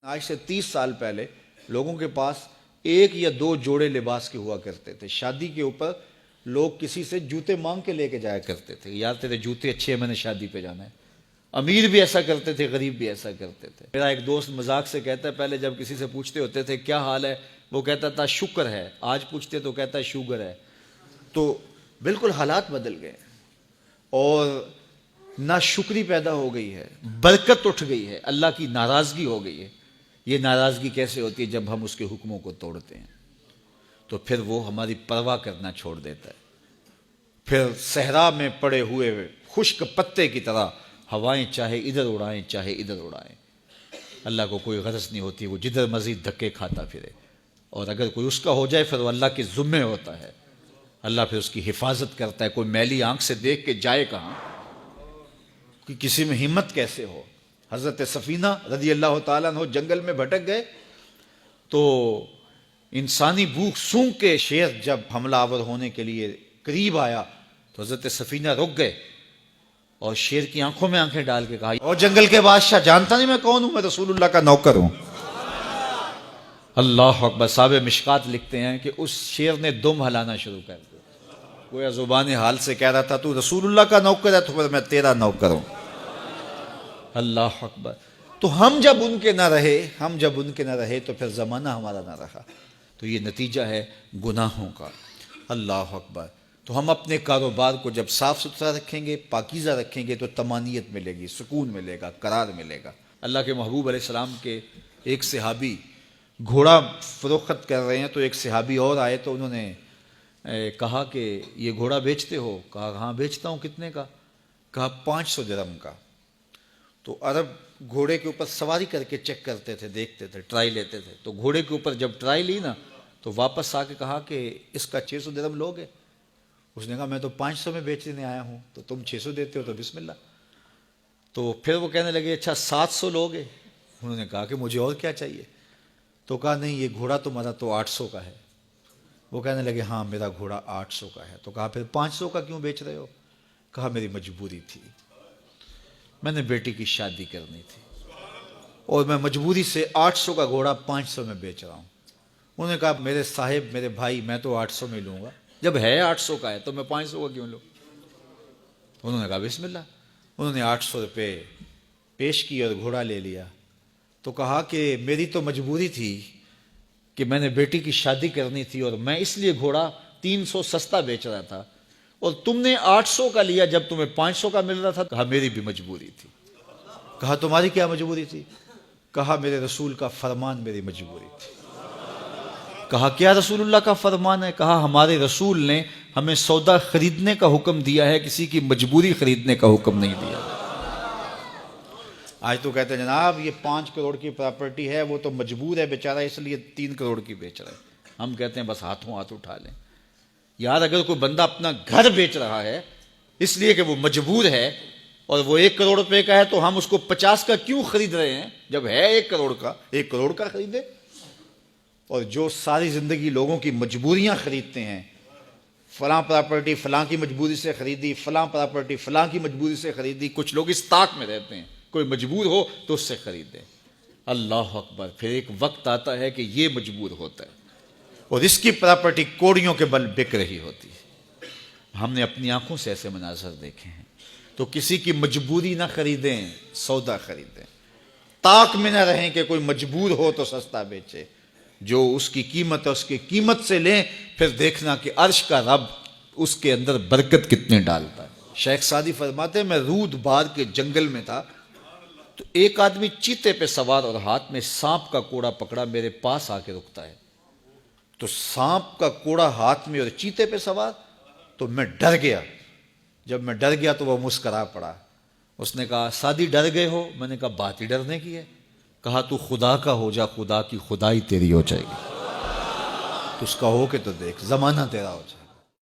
آج سے 30 سال پہلے لوگوں کے پاس ایک یا دو جوڑے لباس کے ہوا کرتے تھے. شادی کے اوپر لوگ کسی سے جوتے مانگ کے لے کے جایا کرتے تھے. یار تیرے جوتے اچھے ہیں، میں نے شادی پہ جانا ہے. امیر بھی ایسا کرتے تھے، غریب بھی ایسا کرتے تھے. میرا ایک دوست مذاق سے کہتا ہے پہلے جب کسی سے پوچھتے ہوتے تھے کیا حال ہے، وہ کہتا تھا شکر ہے. آج پوچھتے تو کہتا ہے شوگر ہے. تو بالکل حالات بدل گئے اور ناشکری پیدا ہو گئی ہے، برکت اٹھ گئی ہے، اللہ کی ناراضگی ہو گئی ہے. یہ ناراضگی کیسے ہوتی ہے؟ جب ہم اس کے حکموں کو توڑتے ہیں تو پھر وہ ہماری پرواہ کرنا چھوڑ دیتا ہے. پھر صحرا میں پڑے ہوئے خشک پتے کی طرح ہوائیں چاہے ادھر اڑائیں چاہے ادھر اڑائیں، اللہ کو کوئی غرض نہیں ہوتی. وہ جدھر مزید دھکے کھاتا پھرے، اور اگر کوئی اس کا ہو جائے پھر وہ اللہ کے ذمے ہوتا ہے. اللہ پھر اس کی حفاظت کرتا ہے. کوئی میلی آنکھ سے دیکھ کے جائے کہاں، کہ کسی میں ہمت کیسے ہو. حضرت سفینہ رضی اللہ تعالیٰ عنہ جنگل میں بھٹک گئے تو انسانی بھوک سونگ کے شیر جب حملہ آور ہونے کے لیے قریب آیا تو حضرت سفینہ رک گئے اور شیر کی آنکھوں میں آنکھیں ڈال کے کہا، اور جنگل کے بادشاہ جانتا نہیں میں کون ہوں؟ میں رسول اللہ کا نوکر ہوں. اللہ اکبر. صاحب مشکات لکھتے ہیں کہ اس شیر نے دم ہلانا شروع کر دیا. گویا زبان حال سے کہہ رہا تھا تو رسول اللہ کا نوکر ہے تو پھر میں تیرا نوکر ہوں. اللہ اکبر. تو ہم جب ان کے نہ رہے تو پھر زمانہ ہمارا نہ رہا. تو یہ نتیجہ ہے گناہوں کا. اللہ اکبر. تو ہم اپنے کاروبار کو جب صاف ستھرا رکھیں گے، پاکیزہ رکھیں گے تو طمانینت ملے گی، سکون ملے گا، قرار ملے گا. اللہ کے محبوب علیہ السلام کے ایک صحابی گھوڑا فروخت کر رہے ہیں تو ایک صحابی اور آئے تو انہوں نے کہا کہ یہ گھوڑا بیچتے ہو؟ کہا ہاں بیچتا ہوں. کتنے کا؟ کہا 500 درہم کا. تو عرب گھوڑے کے اوپر سواری کر کے چیک کرتے تھے، دیکھتے تھے، ٹرائی لیتے تھے. تو گھوڑے کے اوپر جب ٹرائی لی نا تو واپس آ کے کہا کہ اس کا 600 درہم لوگے؟ اس نے کہا میں تو 500 میں بیچنے آیا ہوں، تو تم 600 دیتے ہو تو بسم اللہ. تو پھر وہ کہنے لگے اچھا 700 لوگے؟ انہوں نے کہا کہ مجھے اور کیا چاہیے. تو کہا نہیں یہ گھوڑا تمہارا تو 800 کا ہے. وہ کہنے لگے ہاں میرا گھوڑا 800 کا ہے. تو کہا پھر 500 کا کیوں بیچ رہے ہو؟ کہا میری مجبوری تھی، میں نے بیٹی کی شادی کرنی تھی اور میں مجبوری سے 800 کا گھوڑا 500 میں بیچ رہا ہوں. انہوں نے کہا میرے صاحب، میرے بھائی، میں تو 800 میں لوں گا. جب ہے 800 کا ہے تو میں 500 کا کیوں لوں؟ انہوں نے کہا بسم اللہ. انہوں نے 800 روپے پیش کی اور گھوڑا لے لیا. تو کہا کہ میری تو مجبوری تھی کہ میں نے بیٹی کی شادی کرنی تھی اور میں اس لیے گھوڑا 300 سستا بیچ رہا تھا، اور تم نے 800 کا لیا جب تمہیں 500 کا مل رہا تھا. کہا میری بھی مجبوری تھی. کہا تمہاری کیا مجبوری تھی؟ کہا میرے رسول کا فرمان میری مجبوری تھی. کہا کیا رسول اللہ کا فرمان ہے؟ کہا ہمارے رسول نے ہمیں سودا خریدنے کا حکم دیا ہے، کسی کی مجبوری خریدنے کا حکم نہیں دیا. آج تو کہتے ہیں جناب یہ 5 کروڑ کی پراپرٹی ہے، وہ تو مجبور ہے بیچارہ اس لیے 3 کروڑ کی بیچ رہا ہے. ہم کہتے ہیں بس ہاتھوں ہاتھ اٹھا لیں. یار اگر کوئی بندہ اپنا گھر بیچ رہا ہے اس لیے کہ وہ مجبور ہے اور وہ 1 کروڑ روپے کا ہے تو ہم اس کو 50 کا کیوں خرید رہے ہیں؟ جب ہے 1 کروڑ کا، 1 کروڑ کا خریدے. اور جو ساری زندگی لوگوں کی مجبوریاں خریدتے ہیں، فلاں پراپرٹی فلاں کی مجبوری سے خریدی، فلاں پراپرٹی فلاں کی مجبوری سے خریدی. کچھ لوگ اس طاق میں رہتے ہیں کوئی مجبور ہو تو اس سے خریدے. اللہ اکبر. پھر ایک وقت آتا ہے کہ یہ مجبور ہوتا ہے اور اس کی پراپرٹی کوڑیوں کے بل بک رہی ہوتی ہے. ہم نے اپنی آنکھوں سے ایسے مناظر دیکھے ہیں. تو کسی کی مجبوری نہ خریدیں، سودا خریدیں. طاق میں نہ رہیں کہ کوئی مجبور ہو تو سستا بیچے. جو اس کی قیمت ہے اس کی قیمت سے لیں، پھر دیکھنا کہ عرش کا رب اس کے اندر برکت کتنے ڈالتا ہے. شیخ سعدی فرماتے ہیں میں رود بار کے جنگل میں تھا تو ایک آدمی چیتے پہ سوار اور ہاتھ میں سانپ کا کوڑا پکڑا، میرے پاس آ کے رکتا ہے. تو سانپ کا کوڑا ہاتھ میں اور چیتے پہ سوار، تو میں ڈر گیا. جب میں ڈر گیا تو وہ مسکرا پڑا. اس نے کہا سعدی ڈر گئے ہو؟ میں نے کہا بات ہی ڈرنے کی ہے. کہا تو خدا کا ہو جا، خدا کی خدائی تیری ہو جائے گی. تو اس کا ہو کے تو دیکھ، زمانہ تیرا ہو جائے.